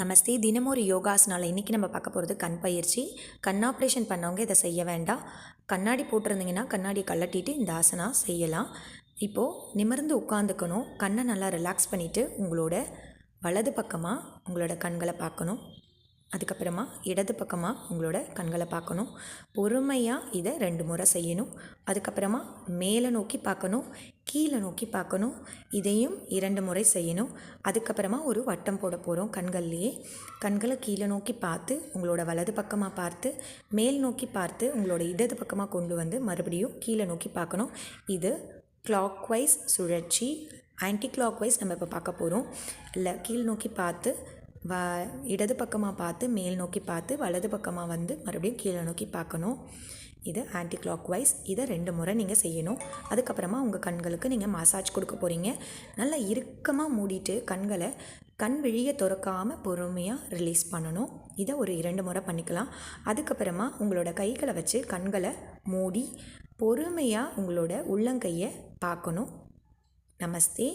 நமஸ்தே. தினமும் ஒரு யோகாசனால இன்றைக்கி நம்ம பார்க்க போகிறது கண் பயிற்சி. கண் ஆப்ரேஷன் பண்ணவங்க இதை செய்ய வேண்டாம். கண்ணாடி போட்டிருந்தீங்கன்னா கண்ணாடி கழட்டிட்டு இந்த ஆசனா செய்யலாம். இப்போது நிமிர்ந்து உட்காந்துக்கணும். கண்ணை நல்லா ரிலாக்ஸ் பண்ணிவிட்டு உங்களோட வலது பக்கமாக உங்களோட கண்களை பார்க்கணும். அதுக்கப்புறமா இடது பக்கமாக உங்களோட கண்களை பார்க்கணும். பொறுமையாக இதை 2 முறை செய்யணும். அதுக்கப்புறமா மேலே நோக்கி பார்க்கணும், கீழே நோக்கி பார்க்கணும். இதையும் 2 முறை செய்யணும். அதுக்கப்புறமா ஒரு வட்டம் போட போகிறோம் கண்கள்லேயே. கண்களை கீழே நோக்கி பார்த்து உங்களோட வலது பக்கமாக பார்த்து மேல் நோக்கி பார்த்து உங்களோட இடது பக்கமாக கொண்டு வந்து மறுபடியும் கீழே நோக்கி பார்க்கணும். இது கிளாக் வைஸ் சுழற்சி. ஆன்டி கிளாக் வைஸ் நம்ம இப்போ பார்க்க போகிறோம். இல்லை கீழ் நோக்கி பார்த்து இடது பக்கமாக பார்த்து மேல் நோக்கி பார்த்து வலது பக்கமாக வந்து மறுபடியும் கீழே நோக்கி பார்க்கணும். இது ஆன்டி கிளாக் வைஸ். இதை 2 முறை நீங்கள் செய்யணும். அதுக்கப்புறமா உங்கள் கண்களுக்கு நீங்கள் மசாஜ் கொடுக்க போகிறீங்க. நல்லா இறுக்கமாக மூடிட்டு கண்களை கண் விழியை திறக்காமல் பொறுமையாக ரிலீஸ் பண்ணணும். இதை ஒரு 2 முறை பண்ணிக்கலாம். அதுக்கப்புறமா உங்களோட கைகளை வச்சு கண்களை மூடி பொறுமையாக உங்களோட உள்ளங்கையை பார்க்கணும். நமஸ்தே.